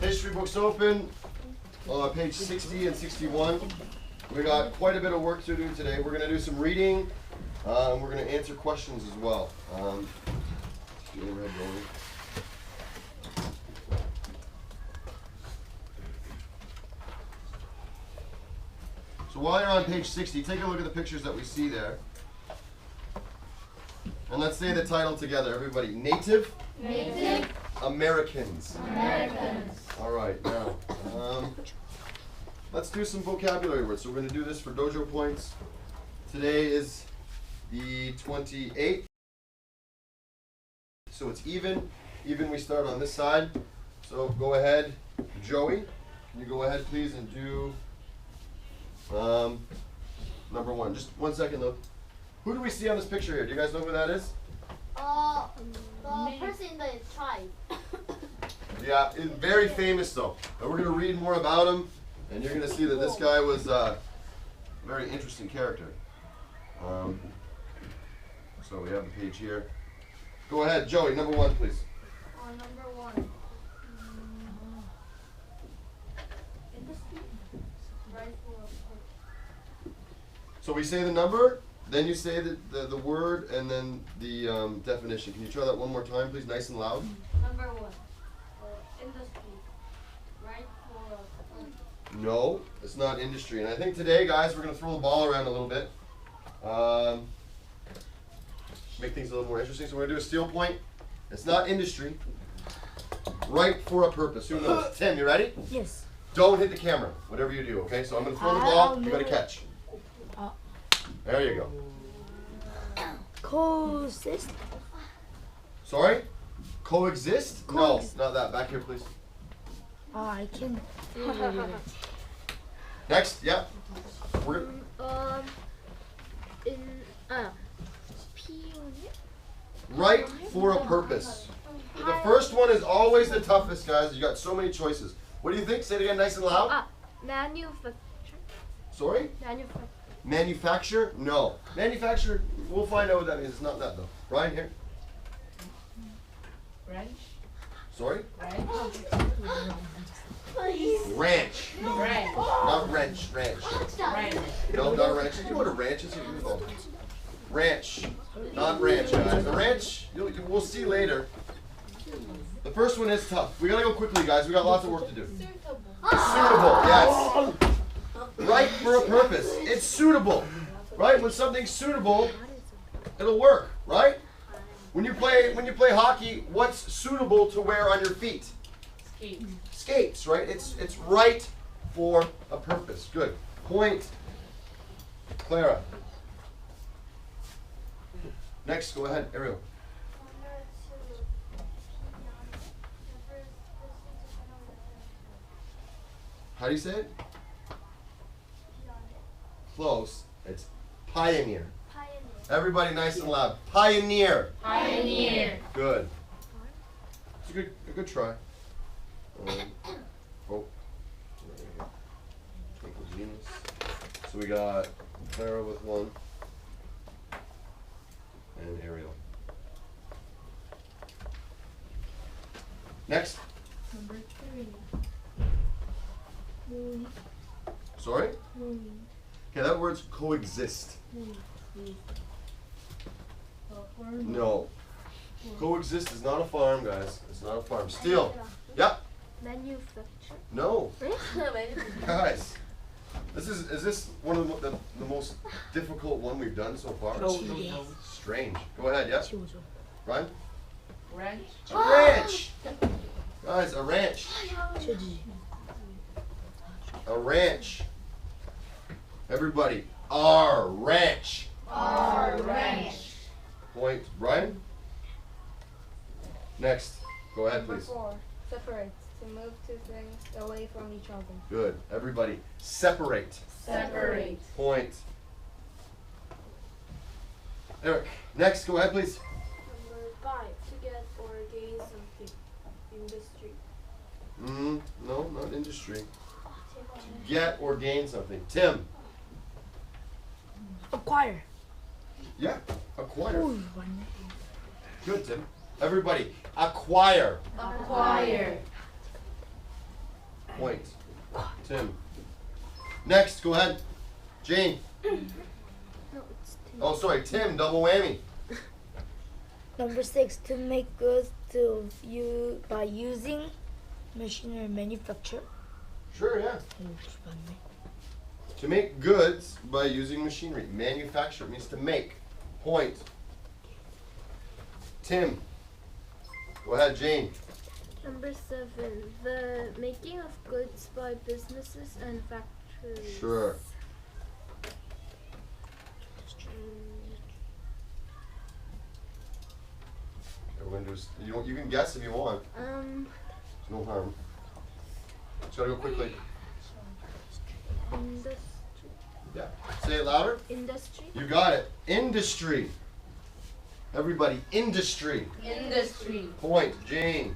History books open, page 60 and 61. We got quite a bit of work to do today. We're going to do some reading. We're going to answer questions as well. So while you're on page 60, take a look at the pictures that we see there. And let's say the title together, everybody. Native? Native Americans. Americans. All right, now, let's do some vocabulary words. So we're going to do this for dojo points. Today is the 28th. So it's even. Even we start on this side. So go ahead, Joey. Can you go ahead, please, and do number one. Just 1 second, though. Who do we see on this picture here? Do you guys know who that is? The person in the tribe. Yeah, very famous though. And we're going to read more about him, and you're going to see that this guy was a very interesting character. So we have the page here. Go ahead, Joey, number one, please. Number one. So we say the number, then you say the word, and then the definition. Can you try that one more time, please, nice and loud? Number one. Industry. Right for. No, it's not industry. And I think today, guys, we're going to throw the ball around a little bit. Make things a little more interesting. So we're going to do a steel point. It's not industry. Right for a purpose. Who knows? Tim, you ready? Yes. Don't hit the camera, whatever you do, okay? So I'm going to throw the ball. You got to catch. There you go. Coexist. Sorry? Coexist? No, not that. Back here, please. I can. Next, yeah. We're right for a purpose. The first one is always the toughest, guys. You got so many choices. What do you think? Say it again, nice and loud. Manufacture. Sorry? Manufacture. Manufacture? No. Manufacture, we'll find out what that means. It's not that though. Ryan, here. Ranch? Sorry? Please. Ranch. Ranch. Not wrench, ranch. Ranch. No, not a ranch. You know what a ranch is? Ranch. Not ranch, guys. The ranch, we'll see later. The first one is tough. We gotta go quickly, guys. We got lots of work to do. Suitable, yes. Right for a purpose. It's suitable. Right? When something's suitable, it'll work, right? When you play hockey, what's suitable to wear on your feet? Skate. Skates, right? It's right for a purpose. Good. Point. Clara. Next, go ahead, Ariel. How do you say it? Close. It's pioneer. Everybody nice and loud. Pioneer. Pioneer. Good. It's a good try. Twinkle Genius. So we got Clara with one. And Ariel. Next. Number three. Sorry? Okay, that word's coexist. No. Coexist is not a farm, guys. It's not a farm. Steel. Yep. Manufacture. No. Guys. Is this one of the most difficult one we've done so far? No. Strange. Go ahead, yes? Ryan? Ranch. A ranch. Guys, a ranch. A ranch. Everybody, our ranch. Our ranch. Point. Ryan? Next. Go ahead, please. Four. Separate. To move two things away from each other. Good. Everybody, separate. Separate. Point. Eric. Next. Go ahead, please. Number five. To get or gain something. Industry. No, not industry. To get or gain something. Tim. Acquire. Yeah. Acquire. Good, Tim. Everybody, acquire. Acquire. Point. Tim. Next, go ahead. Jane. No, it's Tim. Oh, sorry, Tim. Double whammy. Number 6, to make goods to you by using machinery manufacture. Sure, yeah. To make goods by using machinery. Manufacture means to make. Point. Tim. Go ahead, Jane. Number 7, the making of goods by businesses and factories. Sure. We're gonna do s- you can guess if you want. There's no harm. Just gotta go quickly. Industry. Yeah. Say it louder. Industry. You got it. Industry. Everybody, industry. Industry. Point. Jane.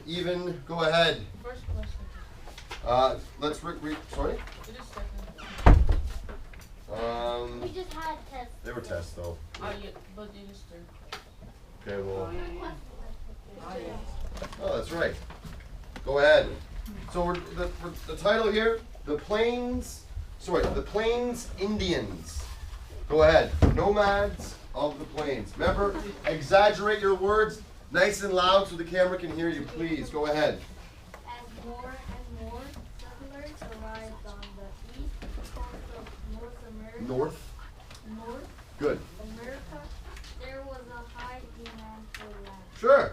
Even. Go ahead. First question. Let's sorry. It is second. We just had tests. They were tests though. Ah, yeah, but it is third. Okay, well. Ah, yeah. Oh, that's right. Go ahead. So the title here, the Plains Indians. Go ahead. Nomads of the Plains. Remember, exaggerate your words nice and loud so the camera can hear you, please. Go ahead. As more and more settlers arrived on the east coast of North America, North. Good. there was a high demand for land. Sure.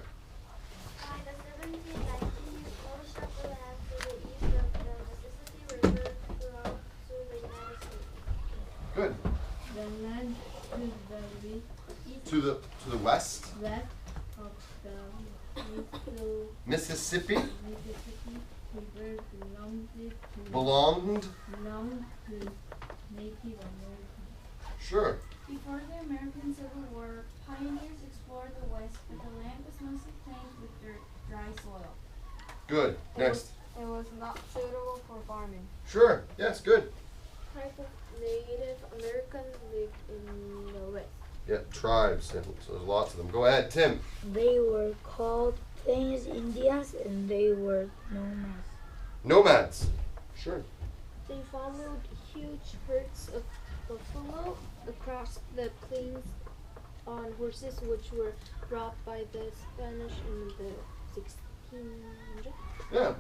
By the 1790s, most of the land to the east of the Mississippi River belonged to the United States. Good. The land to the east To the west. west of the Mississippi Mississippi River belonged. belonged to Native Americans. Sure. Before the American Civil War, pioneers explored the West, but the land was mostly plains with dry soil. Good. Next. It was not suitable for farming. Sure. Yes. Good. Type of Native Americans lived in the West. Yeah. Tribes. And so there's lots of them. Go ahead, Tim. They were called Plains Indians and they were nomads. Nomads. Sure. They followed huge herds of buffalo across the plains on horses which were brought by the Spanish in the 1600s. Yeah.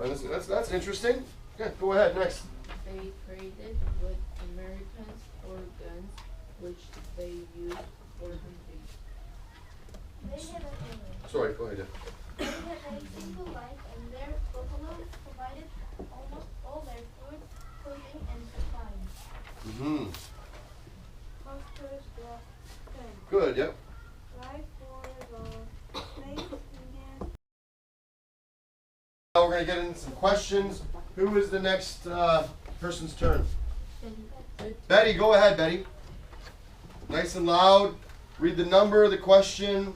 That's interesting. Yeah. Go ahead. Next. They traded with Americans for guns, which they used for hunting. They had a Sorry. Go ahead. They had a simple life, and their buffalo provided almost all their food, clothing, and supplies. Mm-hmm. Monsters brought them. Good. Yep. Life for the Plains Indians. Now we're gonna get into some questions. Who is the next person's turn? Betty, go ahead, Betty. Nice and loud. Read the number, the question,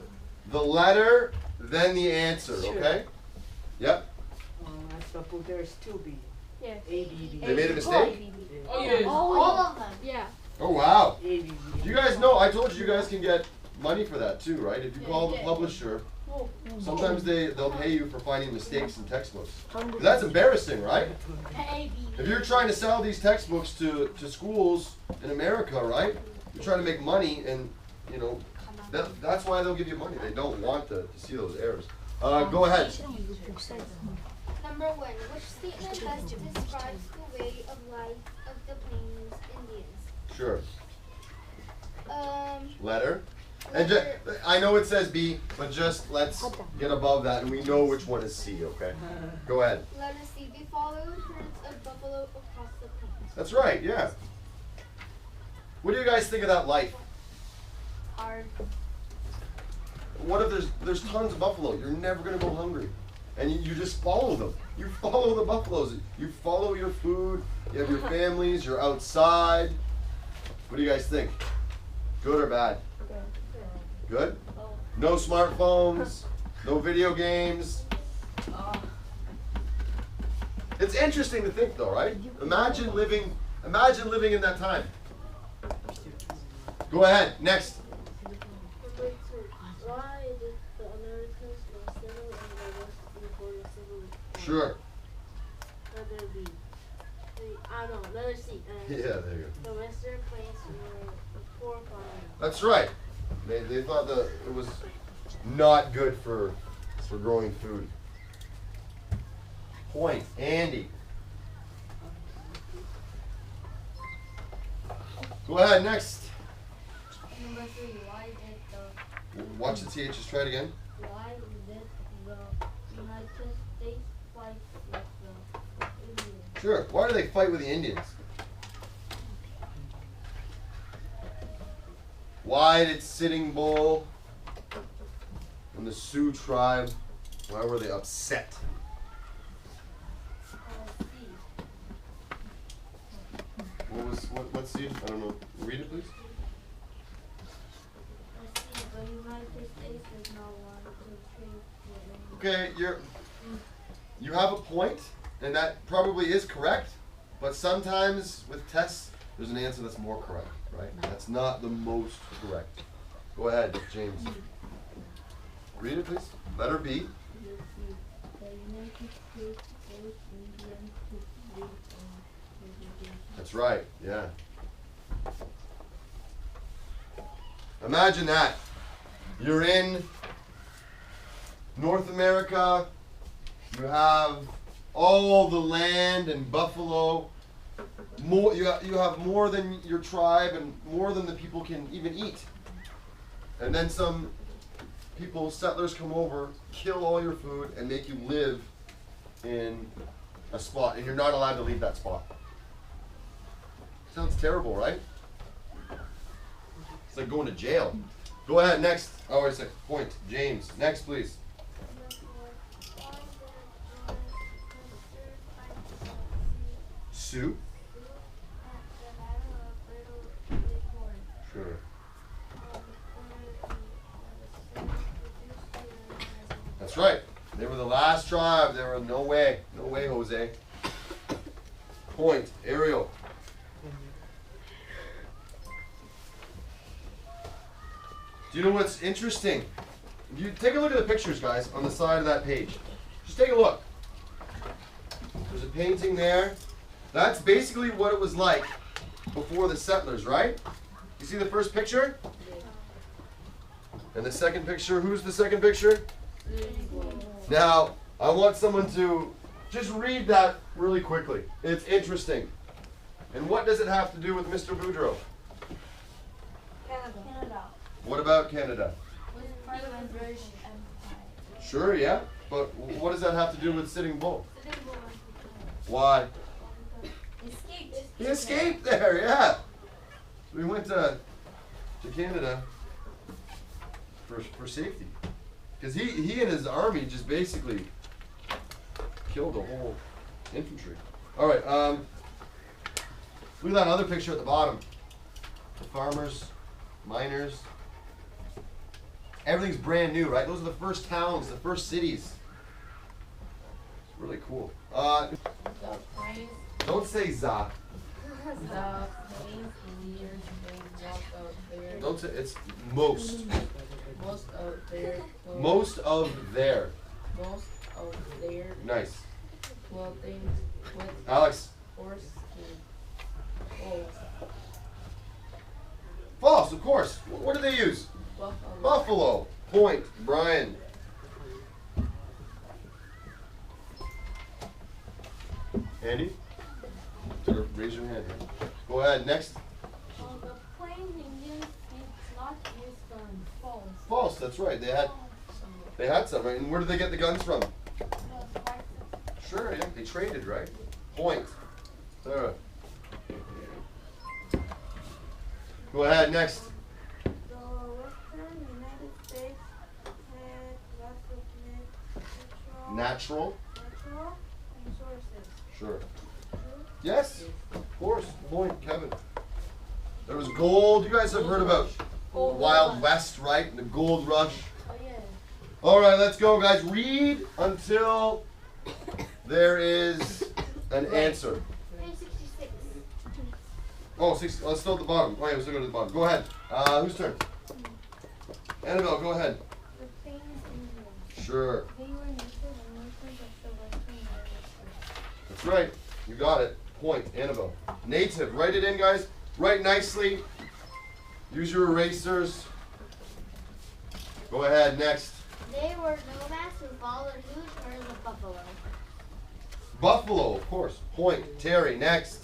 the letter, then the answer. Sure. Okay? Yep. I suppose there's two B. Yes. A, B, D. They made a mistake? Oh, yeah. All of them. Yeah. Oh wow. A, B, D. You guys know, I told you guys can get money for that too, right? If you call the publisher, sometimes they'll pay you for finding mistakes in textbooks. 'Cause that's embarrassing, right? A, B. If you're trying to sell these textbooks to schools in America, right? You're trying to make money, and you know that's why they'll give you money. They don't want to see those errors. Go ahead. Number 1. Which statement best describes the way of life of the Plains Indians? Sure. Letter. And I know it says B, but just let's get above that, and we know which one is C. Okay. Go ahead. Let us see. They followed herds of buffalo across the plains. That's right. Yeah. What do you guys think of that life? Hard. What if there's tons of buffalo? You're never gonna go hungry, and you just follow them. You follow the buffaloes. You follow your food. You have your families. You're outside. What do you guys think? Good or bad? Good. No smartphones. No video games. It's interesting to think, though, right? Imagine living in that time. Go ahead. Next. Number 2. Why did Sure. Letter B. No, letter C. Yeah, there you go. The Western Plains were a poor farming. That's right. They thought that it was not good for growing food. Point, Andy. Go ahead, next. Number 3. Why did the Watch the THs, try it again. Why did the United States fight with the Indians? Sure. Why do they fight with the Indians? Why did Sitting Bull and the Sioux tribe, why were they upset? C. Let's see. I don't know. Read it, please. C. The United States does not want to trade with England. Okay, you have a point, and that probably is correct, but sometimes with tests, there's an answer that's more correct, right? That's not the most correct. Go ahead, James. Read it, please. Letter B. The United States forced Indians to live on reservations. That's right, yeah. Imagine that. You're in North America, you have all the land and buffalo, you have more than your tribe and more than the people can even eat. And then some people, settlers come over, kill all your food, and make you live in a spot, and you're not allowed to leave that spot. Sounds terrible, right? It's like going to jail. Go ahead, next. Oh, wait a second. Point. James. Next, please. Number 4. Why did Custer fight the Sue. at the Battle of Little Bighorn? Sure. That's right. They were the last tribe. They were no way. No way, Jose. Point. Ariel. Do you know what's interesting? You take a look at the pictures, guys, on the side of that page. Just take a look. There's a painting there. That's basically what it was like before the settlers, right? You see the first picture? And the second picture, who's the second picture? Now, I want someone to just read that really quickly. It's interesting. And what does it have to do with Mr. Boudreaux? Canada. What about Canada? Was part of the British Empire. Sure, yeah. But what does that have to do with Sitting Bull? Sitting Bull Why? escaped. He escaped there, yeah. So we went to Canada for safety. Because he and his army just basically killed the whole infantry. All right, look at that other picture at the bottom. The farmers, miners. Everything's brand new, right? Those are the first towns, the first cities. It's really cool. The plains, Don't say za. the plains Indians they walk out there. Don't say it's most. Most of their clothing, Most of their. most of their Nice. clothing with Alex. horse skin. False. False, of course. What do they use? Buffalo. Buffalo. Point. Brian. Andy? Raise your hand. Go ahead. Next. The Plains Indians did not use guns. False. False. That's right. They had some. Right? And where did they get the guns from? The Spartans. Sure. Yeah. They traded, right? Point. Sarah. Go ahead. Next. The Western United States had lots of Natural. natural resources. Sure. Yes. Of course. Point. Kevin. There was gold. You guys have heard about Wild West, right? And the gold rush. Oh yeah. All right, let's go, guys. Read until there is an answer. Page 66. Oh, let's start at the bottom. Oh, yeah, we're still going to the bottom. Go ahead. Whose turn? Annabelle, go ahead. The Plains Indians. Sure. They were Native Americans of the Western That's right. You got it. Point, Annabelle. Native. Write it in, guys. Write nicely. Use your erasers. Go ahead. Next. They were nomads who followed huge herds of buffalo. Buffalo, of course. Point. Terry. Next.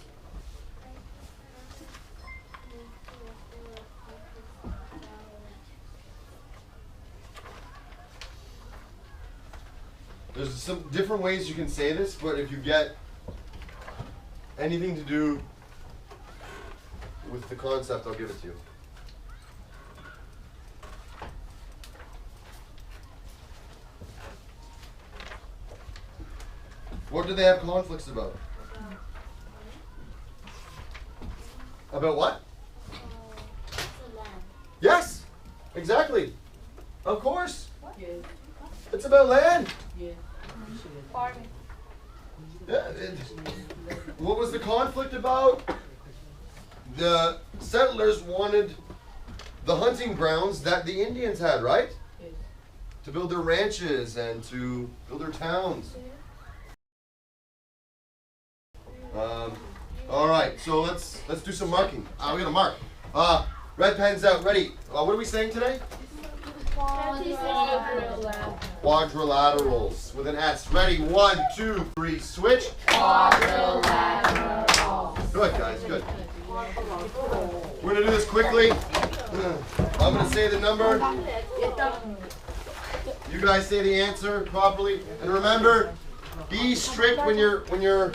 There's some different ways you can say this, but if you get anything to do with the concept, I'll give it to you. What do they have conflicts about? About what? The land. Yes, exactly. Of course. Yeah. It's about land. Yeah. Farming. Yeah, what was the conflict about? The settlers wanted the hunting grounds that the Indians had, right? Yes. To build their ranches and to build their towns. All right, so let's do some marking. We gotta mark. Red pens out. Ready? What are we saying today? Quadrilaterals with an S. Ready? 1, 2, 3. Switch. Quadrilateral. Good, guys. Good. We're gonna do this quickly. I'm gonna say the number. You guys say the answer properly, and remember, be strict when you're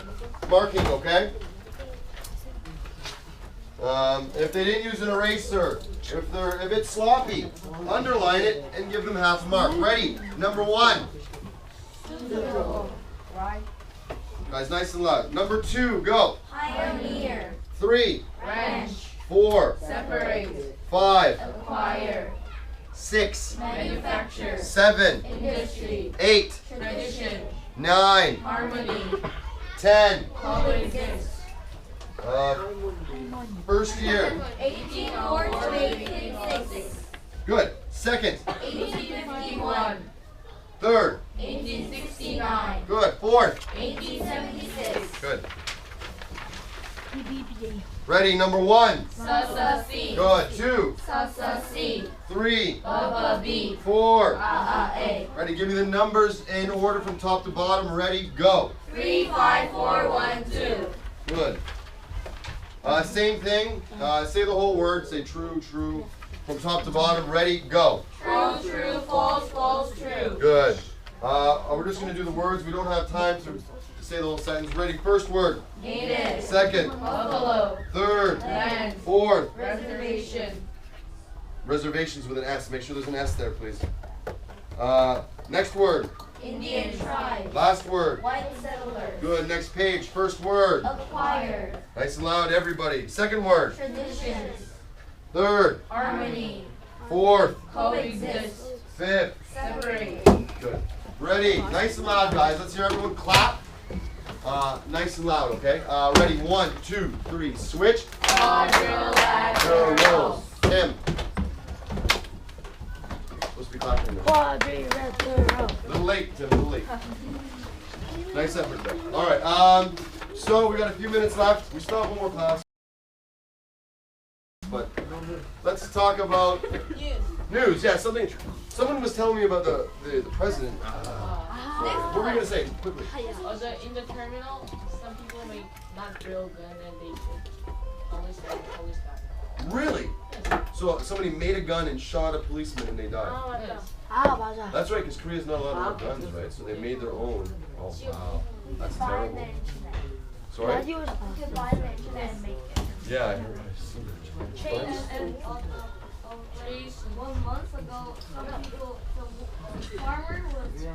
marking. Okay. If they didn't use an eraser, if it's sloppy, underline it and give them half a mark. Ready? Number 1. Right. Guys, nice and loud. Number 2, go. Pioneer. 3, Ranch. 4, Separate. 5, Acquire. 6, Manufacture. 7, Industry. 8, Tradition. 9, Harmony. 10. Coexist. First year. 1804 to 1806. Good. Second. 1851. Third. 1869. Good. Fourth. 1876. Good. Ready? Number 1. Sasa-si. Good. 2, Sasa-si. 3, Baba-bi. 4. A-a-a. Ready? Give me the numbers in order from top to bottom. Ready? Go. 3, 5, 4, 1, 2. Good. Same thing. Say the whole word. Say true, true. From top to bottom. Ready? Go. True, true, false, false, true. Good. We're just going to do the words. We don't have time to say the whole sentence. Ready? First word. Native. Second. Buffalo. Third. Land. Fourth. Reservation. Reservations with an S. Make sure there's an S there, please. Next word. Indian tribe. Last word. White settler. Good. Next page. First word. Acquire. Nice and loud, everybody. Second word. Traditions. Third. Harmony. Fourth. Coexist. Fifth. Separate. Good. Ready? Nice and loud, guys. Let's hear everyone clap. Nice and loud, okay? Ready? 1, 2, 3. Switch. Quadrilateral. Tim. Supposed to be clapping now. Quadrilateral. A little late, Tim. A little late. Nice effort, though. All right. So we got a few minutes left. We still have one more class. But let's talk about news. Yeah, something. Someone was telling me about the president. What were we gonna say quickly? In the terminal, some people make not real gun and they always die. Really? So somebody made a gun and shot a policeman and they died. Yes. 맞아. That's right, because Korea's not allowed to have guns, right? So they made their own. Oh wow, that's terrible. Sorry? 라디오에서 You could buy the internet and make it. Yeah, I heard. And 1 month ago, some people, the farmer was